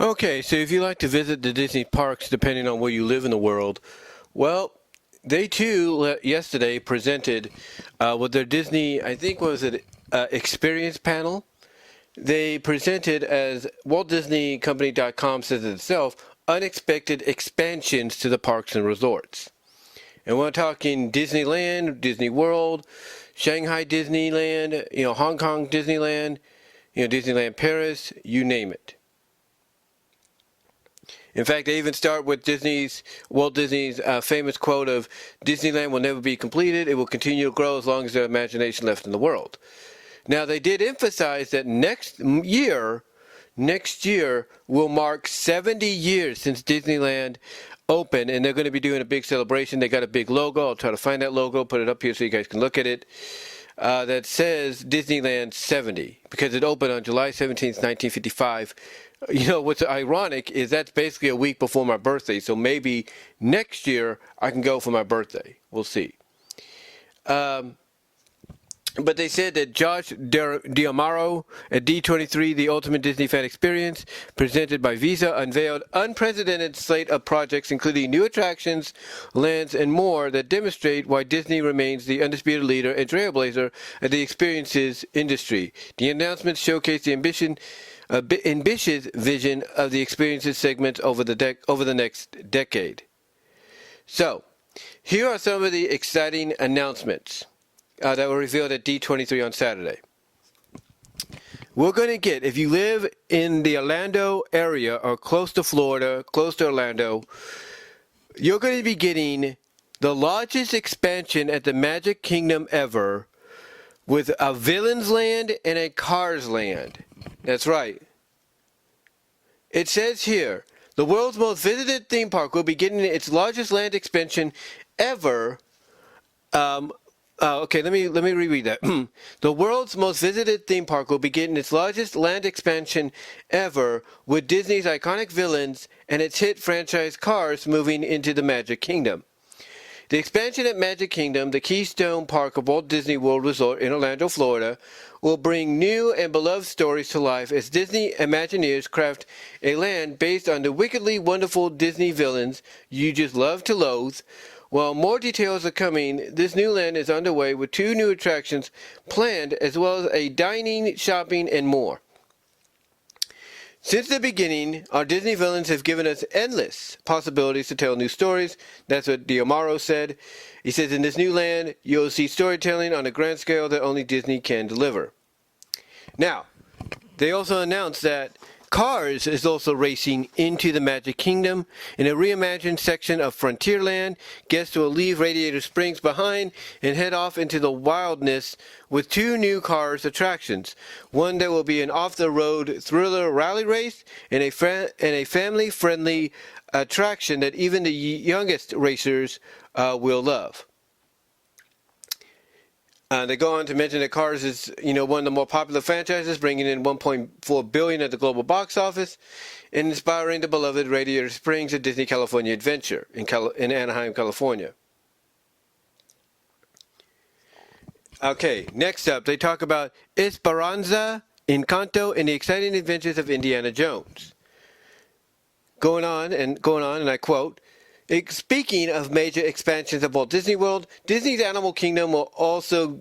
Okay, so if you like to visit the Disney parks, depending on where you live in the world, well, they too yesterday presented with their Disney, I think what was it, experience panel. They presented, as WaltDisneyCompany.com says it itself, unexpected expansions to the parks and resorts. And we're talking Disneyland, Disney World, Shanghai Disneyland, Hong Kong Disneyland, Disneyland Paris, you name it. In fact, they even start with Walt Disney's famous quote of, "Disneyland will never be completed. It will continue to grow as long as there's imagination left in the world." Now, they did emphasize that next year will mark 70 years since Disneyland opened, and they're going to be doing a big celebration. They got a big logo. I'll try to find that logo, put it up here so you guys can look at it. That says Disneyland 70, because it opened on July 17th, 1955. What's ironic is that's basically a week before my birthday, so maybe next year I can go for my birthday. We'll see. But they said that Josh D'Amaro at D23, the Ultimate Disney Fan Experience, presented by Visa, unveiled unprecedented slate of projects, including new attractions, lands, and more that demonstrate why Disney remains the undisputed leader and trailblazer of the experiences industry. The announcements showcase the ambitious vision of the experiences segment over the next decade. So, here are some of the exciting announcements that were revealed at D23 on Saturday. We're going to get, if you live in the Orlando area or close to Florida, close to Orlando, you're going to be getting the largest expansion at the Magic Kingdom ever, with a Villains Land and a Cars Land. That's right. It says here, the world's most visited theme park will be getting its largest land expansion ever. Okay, let me reread that. The world's most visited theme park will be getting its largest land expansion ever, with Disney's iconic villains and its hit franchise Cars moving into the Magic Kingdom. The expansion at Magic Kingdom, the Keystone Park of Walt Disney World Resort in Orlando, Florida, will bring new and beloved stories to life as Disney Imagineers craft a land based on the wickedly wonderful Disney villains you just love to loathe. While more details are coming, this new land is underway with 2 new attractions planned, as well as a dining, shopping, and more. Since the beginning, our Disney villains have given us endless possibilities to tell new stories. That's what D'Amaro said. He says, in this new land, you'll see storytelling on a grand scale that only Disney can deliver. Now, they also announced that Cars is also racing into the Magic Kingdom. In a reimagined section of Frontierland, guests will leave Radiator Springs behind and head off into the wildness with 2 new Cars attractions. One that will be an off-the-road thriller rally race and a family-friendly attraction that even the youngest racers will love. They go on to mention that Cars is, one of the more popular franchises, bringing in $1.4 billion at the global box office, and inspiring the beloved Radiator Springs at Disney California Adventure in Anaheim, California. Okay, next up, they talk about Esperanza, Encanto, and the exciting adventures of Indiana Jones. Going on, and I quote, speaking of major expansions of Walt Disney World, Disney's Animal Kingdom will also...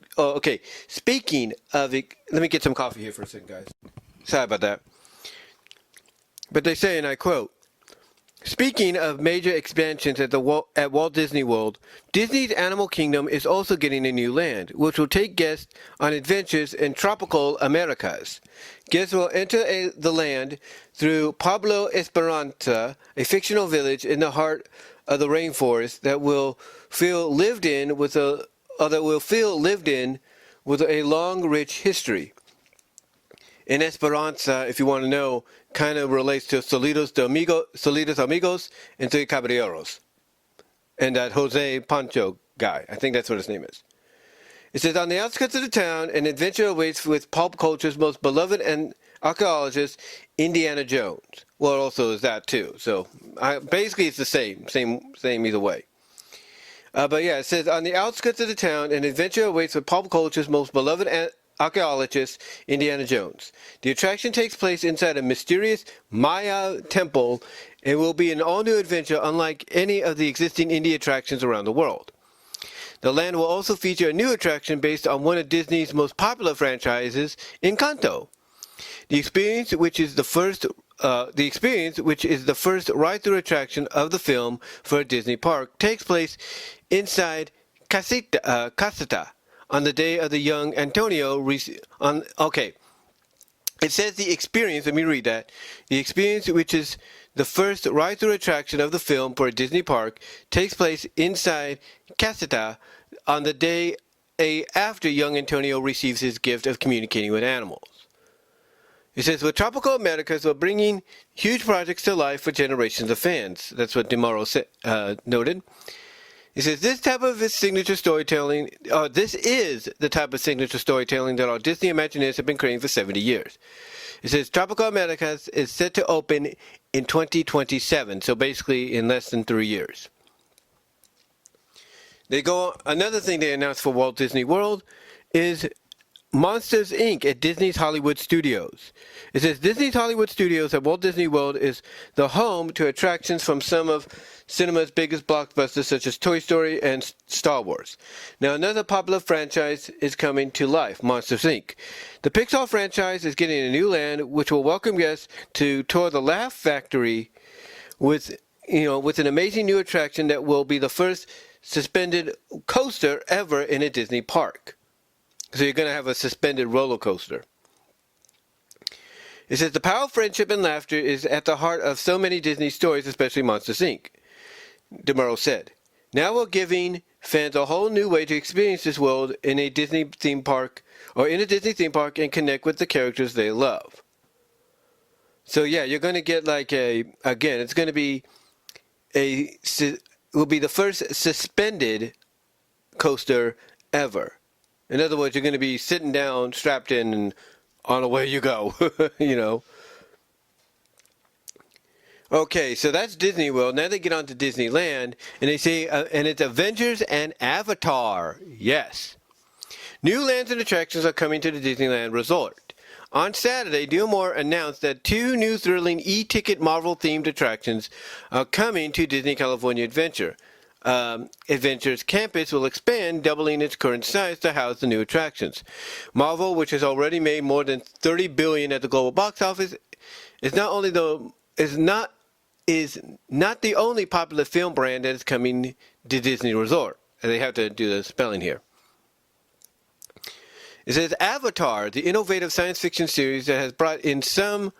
speaking of... Let me get some coffee here for a second, guys. Sorry about that. But they say, and I quote, speaking of major expansions at Walt Disney World, Disney's Animal Kingdom is also getting a new land, which will take guests on adventures in tropical Americas. Guests will enter the land through Pueblo Esperanza, a fictional village in the heart of the rainforest that will feel lived in with a long, rich history. In Esperanza, if you want to know, kind of relates to Solitos Amigos and Three Caballeros, and that Jose Pancho guy. I think that's what his name is. It says, on the outskirts of the town, an adventure awaits with pulp culture's most beloved and archaeologist, Indiana Jones. Well, it also is that too. So basically it's the same either way. But yeah, it says, on the outskirts of the town, an adventure awaits with pulp culture's most beloved archaeologist Indiana Jones. The attraction takes place inside a mysterious Maya temple and will be an all-new adventure unlike any of the existing indie attractions around the world. The land will also feature a new attraction based on one of Disney's most popular franchises, Encanto. The experience, which is the first ride-through attraction of the film for a Disney park, takes place inside Casita on the day of the young Antonio. It says the experience. Let me read that. The experience, which is the first ride-through attraction of the film for a Disney park, takes place inside Casita on the day after young Antonio receives his gift of communicating with animals. It says, with Tropical Americas, we're bringing huge projects to life for generations of fans. That's what DeMoro noted. It says, this is the type of signature storytelling that our Disney Imagineers have been creating for 70 years. It says, Tropical Americas is set to open in 2027, so basically in less than 3 years. Another thing they announced for Walt Disney World is Monsters, Inc. at Disney's Hollywood Studios. It says Disney's Hollywood Studios at Walt Disney World is the home to attractions from some of cinema's biggest blockbusters such as Toy Story and Star Wars. Now another popular franchise is coming to life, Monsters, Inc. The Pixar franchise is getting a new land which will welcome guests to tour the Laugh Factory with an amazing new attraction that will be the first suspended coaster ever in a Disney park. So you're going to have a suspended roller coaster. It says the power of friendship and laughter is at the heart of so many Disney stories, especially Monsters, Inc., DeMuro said. Now we're giving fans a whole new way to experience this world in a Disney theme park and connect with the characters they love. So yeah, you're going to get it's going to be will be the first suspended coaster ever. In other words, you're going to be sitting down, strapped in, and on away you go, Okay, so that's Disney World. Now they get on to Disneyland, and they say, and it's Avengers and Avatar. Yes. New lands and attractions are coming to the Disneyland Resort. On Saturday, Gilmore announced that 2 new thrilling e-ticket Marvel-themed attractions are coming to Disney California Adventure. Adventure's campus will expand, doubling its current size to house the new attractions. Marvel, which has already made more than $30 billion at the global box office, is not the only popular film brand that is coming to Disney Resort. They have to do the spelling here. It says Avatar, the innovative science fiction series that has brought in more,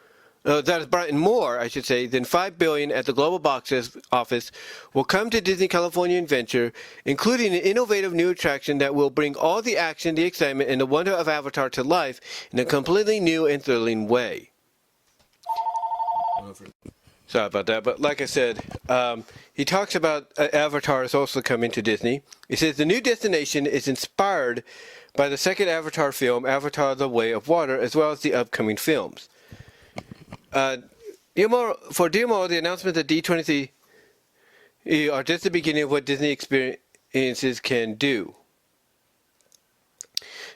than $5 billion at the global box office, will come to Disney California Adventure, including an innovative new attraction that will bring all the action, the excitement, and the wonder of Avatar to life in a completely new and thrilling way. Sorry about that, but like I said, he talks about Avatar is also coming to Disney. He says the new destination is inspired by the second Avatar film, Avatar: The Way of Water, as well as the upcoming films. For DMO, the announcement that D23 are just the beginning of what Disney experiences can do.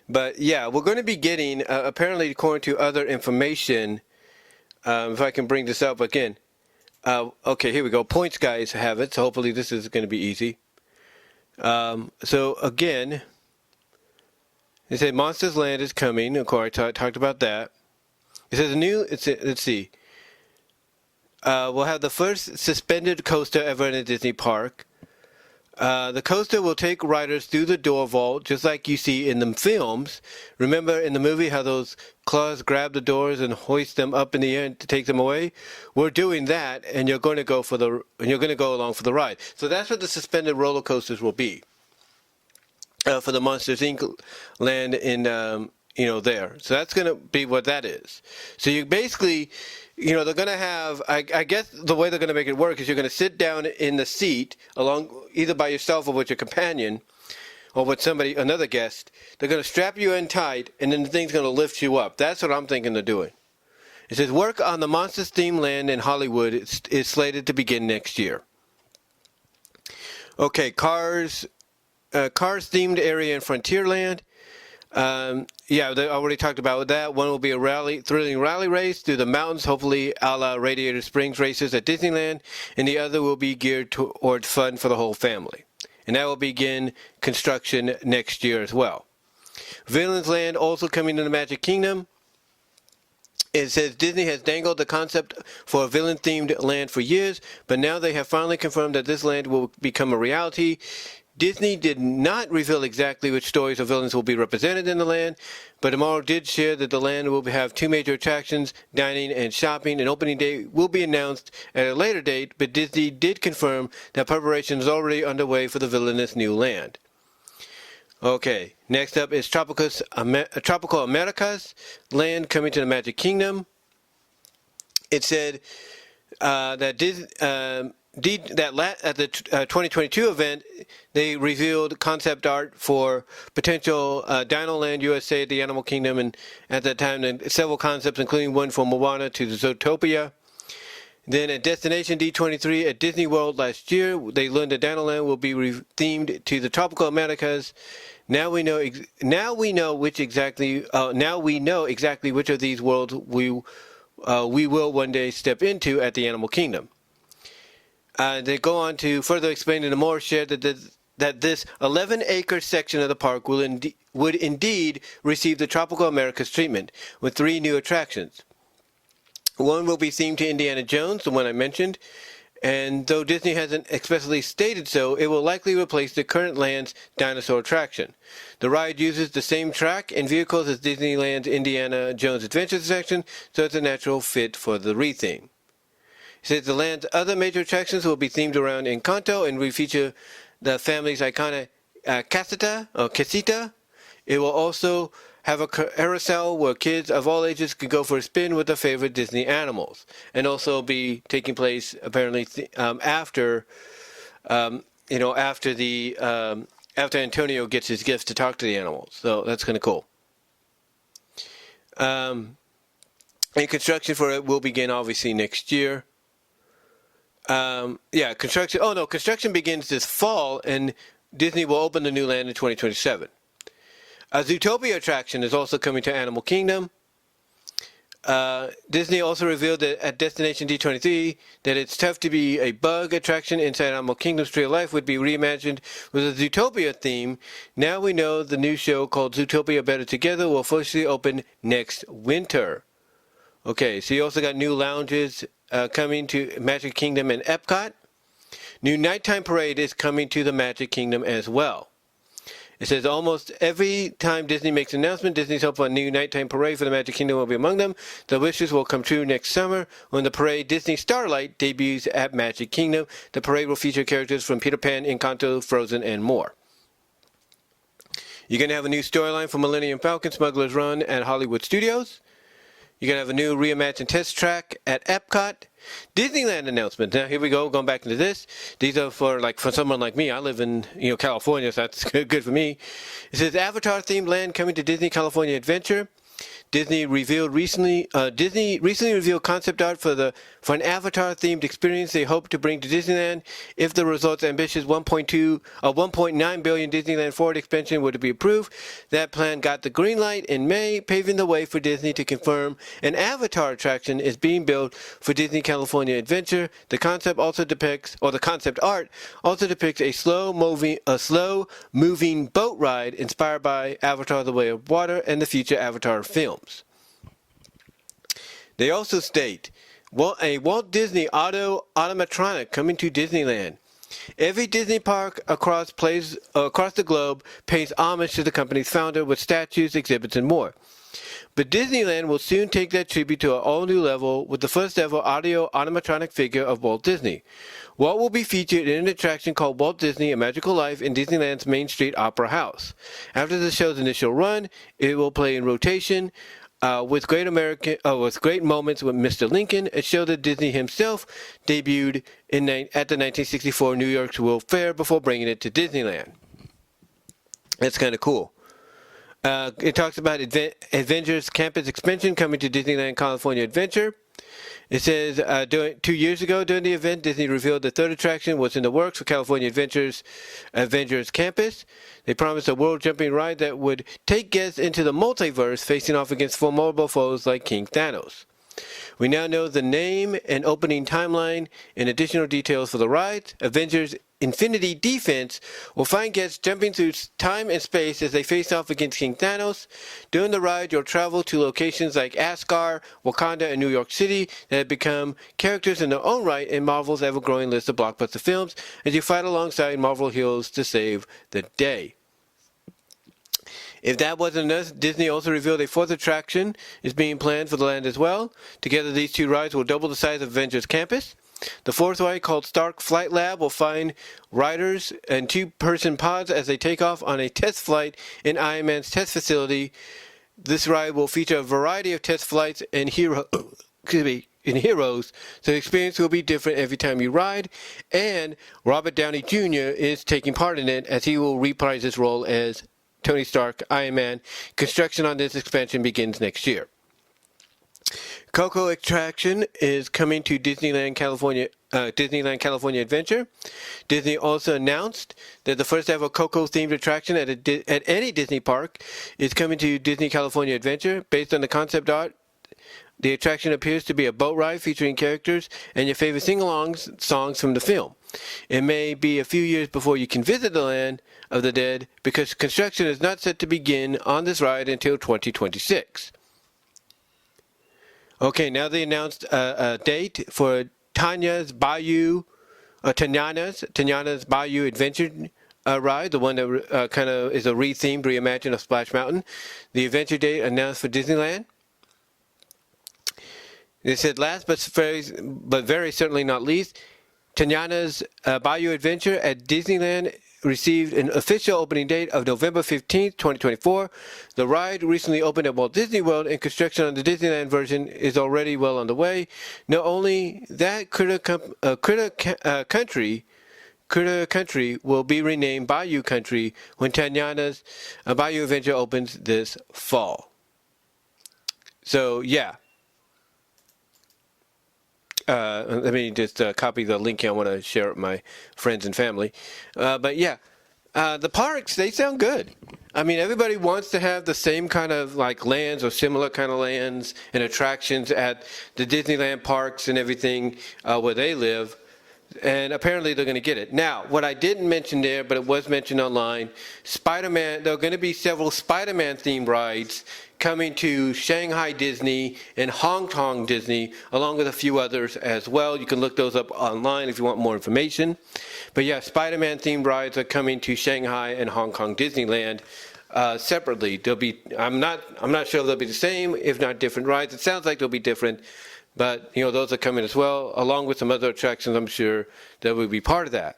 But yeah, we're going to be getting, apparently according to other information, if I can bring this up again. Okay, here we go. Points guys have it, so hopefully this is going to be easy. So again, they say Monsters Land is coming. Of course, I talked about that. It says let's see. We'll have the first suspended coaster ever in a Disney park. The coaster will take riders through the door vault, just like you see in the films. Remember in the movie how those claws grab the doors and hoist them up in the air to take them away? We're doing that, and you're going to go along for the ride. So that's what the suspended roller coasters will be for the Monsters Inc. land in there. So that's going to be what that is. So you basically, they're going to have, I guess the way they're going to make it work is you're going to sit down in the seat along either by yourself or with your companion or with another guest. They're going to strap you in tight, and then the thing's going to lift you up. That's what I'm thinking they're doing. It says work on the Monsters themed land in Hollywood is slated to begin next year. Okay, Cars themed area in Frontierland. Yeah, they already talked about that. One will be a thrilling rally race through the mountains, hopefully a la Radiator Springs races at Disneyland, and the other will be geared toward fun for the whole family. And that will begin construction next year as well. Villains Land also coming to the Magic Kingdom. It says Disney has dangled the concept for a villain-themed land for years, but now they have finally confirmed that this land will become a reality. Disney did not reveal exactly which stories or villains will be represented in the land, but tomorrow did share that the land will have two major attractions, dining and shopping. An opening date will be announced at a later date, but Disney did confirm that preparation is already underway for the villainous new land. Okay, next up is Tropical Americas land coming to the Magic Kingdom. It said that at the 2022 event, they revealed concept art for potential Dino Land USA at the Animal Kingdom, and at that time, several concepts, including one from Moana to Zootopia. Then at Destination D23 at Disney World last year, they learned that Dino Land will be themed to the Tropical Americas. Now we know exactly which of these worlds we will one day step into at the Animal Kingdom. They go on to further explain in a more shared that this 11-acre section of the park would indeed receive the Tropical Americas treatment with 3 new attractions. One will be themed to Indiana Jones, the one I mentioned, and though Disney hasn't explicitly stated so, it will likely replace the current land's dinosaur attraction. The ride uses the same track and vehicles as Disneyland's Indiana Jones Adventure section, so it's a natural fit for the retheme. It says the land's other major attractions will be themed around Encanto and will feature the family's iconic casita. It will also have a carousel where kids of all ages can go for a spin with their favorite Disney animals, and also be taking place apparently after Antonio gets his gifts to talk to the animals. So that's kind of cool. And construction for it will begin obviously next year. Construction begins this fall, and Disney will open the new land in 2027. A Zootopia attraction is also coming to Animal Kingdom. Disney also revealed that at Destination D23 that It's Tough to Be a Bug attraction inside Animal Kingdom's Tree of Life would be reimagined with a Zootopia theme. Now we know the new show called Zootopia Better Together will officially open next winter. Okay, so you also got new lounges coming to Magic Kingdom and Epcot. New nighttime parade is coming to the Magic Kingdom as well. It says almost every time Disney makes an announcement, Disney's hope for a new nighttime parade for the Magic Kingdom will be among them. The wishes will come true next summer when the parade Disney Starlight debuts at Magic Kingdom. The parade will feature characters from Peter Pan, Encanto, Frozen, and more. You're going to have a new storyline for Millennium Falcon Smuggler's Run at Hollywood Studios. You're going to have a new reimagined test track at Epcot. Disneyland announcement. Now here we go, going back into this. These are for someone like me. I live in California, so that's good for me. It says Avatar themed land coming to Disney California Adventure. Disney recently revealed concept art for an Avatar-themed experience they hope to bring to Disneyland. If the result's ambitious 1.9 billion Disneyland Forward expansion were to be approved, that plan got the green light in May, paving the way for Disney to confirm an Avatar attraction is being built for Disney California Adventure. The concept art also depicts a slow-moving boat ride inspired by Avatar: The Way of Water and the future Avatar films. They also state, a Walt Disney automatronic coming to Disneyland. Every Disney park across the globe pays homage to the company's founder with statues, exhibits, and more. But Disneyland will soon take that tribute to an all-new level with the first ever audio animatronic figure of Walt Disney. Walt will be featured in an attraction called Walt Disney: A Magical Life in Disneyland's Main Street Opera House. After the show's initial run, it will play in rotation with great moments with Mr. Lincoln, a show that Disney himself debuted at the 1964 New York's World Fair before bringing it to Disneyland. That's kind of cool. It talks about Avengers Campus Expansion coming to Disneyland California Adventure. It says, 2 years ago during the event, Disney revealed the third attraction was in the works for California Avengers Campus. They promised a world-jumping ride that would take guests into the multiverse, facing off against formidable foes like King Thanos. We now know the name and opening timeline and additional details for the ride. Avengers Infinity Defense will find guests jumping through time and space as they face off against King Thanos. During the ride, you'll travel to locations like Asgard, Wakanda, and New York City that have become characters in their own right in Marvel's ever-growing list of blockbuster films as you fight alongside Marvel heroes to save the day. If that wasn't enough, Disney also revealed a fourth attraction is being planned for the land as well. Together, these two rides will double the size of Avengers Campus. The fourth ride, called Stark Flight Lab, will find riders in two-person pods as they take off on a test flight in Iron Man's test facility. This ride will feature a variety of test flights and heroes, so the experience will be different every time you ride. And Robert Downey Jr. is taking part in it as he will reprise his role as Tony Stark, Iron Man. Construction on this expansion begins next year. Coco attraction is coming to Disneyland California Adventure. Disney also announced that the first ever Coco themed attraction at any Disney park is coming to Disney California Adventure. Based on the concept art, the attraction appears to be a boat ride featuring characters and your favorite sing-along songs from the film. It may be a few years before you can visit the Land of the Dead because construction is not set to begin on this ride until 2026. Okay, now they announced a date for Tanya's Bayou Adventure ride, the one that kind of is a rethemed reimagined of Splash Mountain. The adventure date announced for Disneyland. They said last but very certainly not least, Tanyana's Bayou Adventure at Disneyland received an official opening date of November 15th, 2024. The ride recently opened at Walt Disney World, and construction on the Disneyland version is already well underway. Not only that, Critter Country will be renamed Bayou Country when Tanyana's Bayou Adventure opens this fall. So, yeah. Let me just copy the link here. I want to share it with my friends and family. But yeah, the parks, they sound good. I mean, everybody wants to have the same kind of like lands or similar kind of lands and attractions at the Disneyland parks and everything where they live. And apparently they're going to get it. Now, what I didn't mention there, but it was mentioned online, Spider-Man, there are going to be several Spider-Man themed rides coming to Shanghai Disney and Hong Kong Disney, along with a few others as well. You can look those up online if you want more information. But yeah, Spider-Man themed rides are coming to Shanghai and Hong Kong Disneyland separately. They'll be, I'm not sure if they'll be the same, if not different rides. It sounds like they'll be different. But, you know, those are coming as well, along with some other attractions, I'm sure, that will be part of that.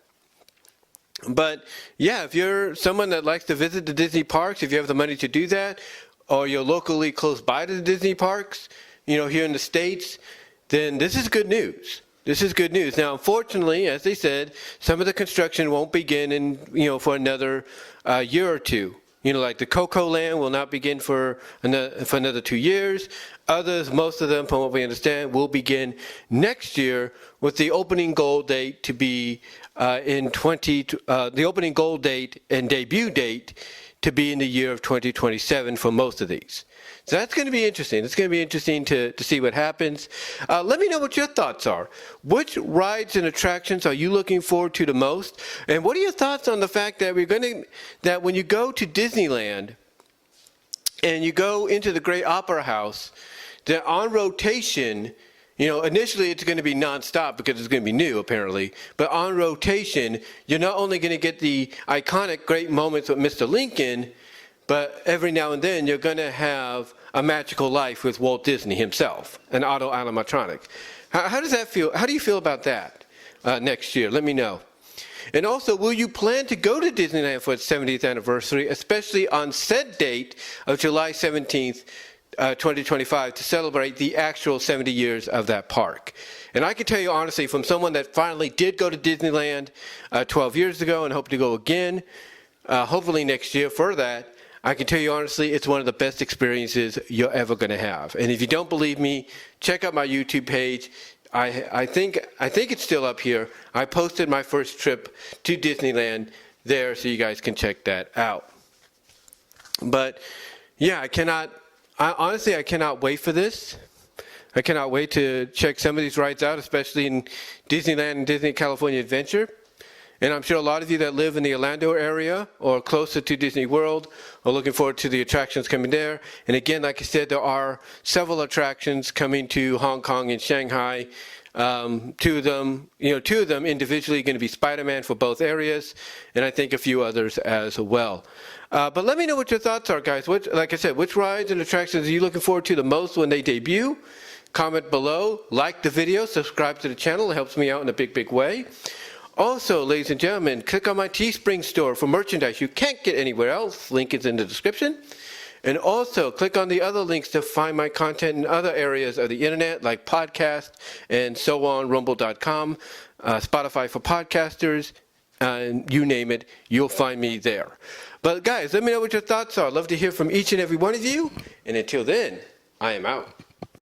But, yeah, if you're someone that likes to visit the Disney parks, if you have the money to do that, or you're locally close by to the Disney parks, you know, here in the States, then this is good news. This is good news. Now, unfortunately, as they said, some of the construction won't begin in, you know, for another year or two. You know, like the Coco Land will not begin for another 2 years. Others, most of them, from what we understand, will begin next year with the opening goal date to be the opening goal date and debut date to be in the year of 2027 for most of these. So that's going to be interesting. It's going to be interesting to see what happens. Let me know what your thoughts are. Which rides and attractions are you looking forward to the most? And what are your thoughts on the fact that that when you go to Disneyland and you go into the Great Opera House, that on rotation, you know, initially it's going to be nonstop because it's going to be new, apparently. But on rotation, you're not only going to get the iconic great moments with Mr. Lincoln, but every now and then you're going to have a magical life with Walt Disney himself, an auto animatronic. How does that feel? How do you feel about that next year? Let me know. And also, will you plan to go to Disneyland for its 70th anniversary, especially on said date of July 17th, 2025, to celebrate the actual 70 years of that park? And I can tell you honestly, from someone that finally did go to Disneyland 12 years ago and hope to go again, hopefully next year for that, I can tell you honestly, it's one of the best experiences you're ever going to have. And if you don't believe me, check out my YouTube page. I think it's still up here. I posted my first trip to Disneyland there, so you guys can check that out. But yeah, I cannot wait for this. I cannot wait to check some of these rides out, especially in Disneyland and Disney California Adventure. And I'm sure a lot of you that live in the Orlando area or closer to Disney World are looking forward to the attractions coming there. And again, like I said, there are several attractions coming to Hong Kong and Shanghai. Two of them individually going to be Spider-Man for both areas, and I think a few others as well. But let me know what your thoughts are, guys. Like I said, which rides and attractions are you looking forward to the most when they debut? Comment below, like the video, subscribe to the channel. It helps me out in a big, big way. Also, ladies and gentlemen, click on my Teespring store for merchandise you can't get anywhere else. Link is in the description. And also, click on the other links to find my content in other areas of the internet, like podcast and so on, rumble.com, Spotify for podcasters, and you name it, you'll find me there. But guys, let me know what your thoughts are. I'd love to hear from each and every one of you. And until then, I am out.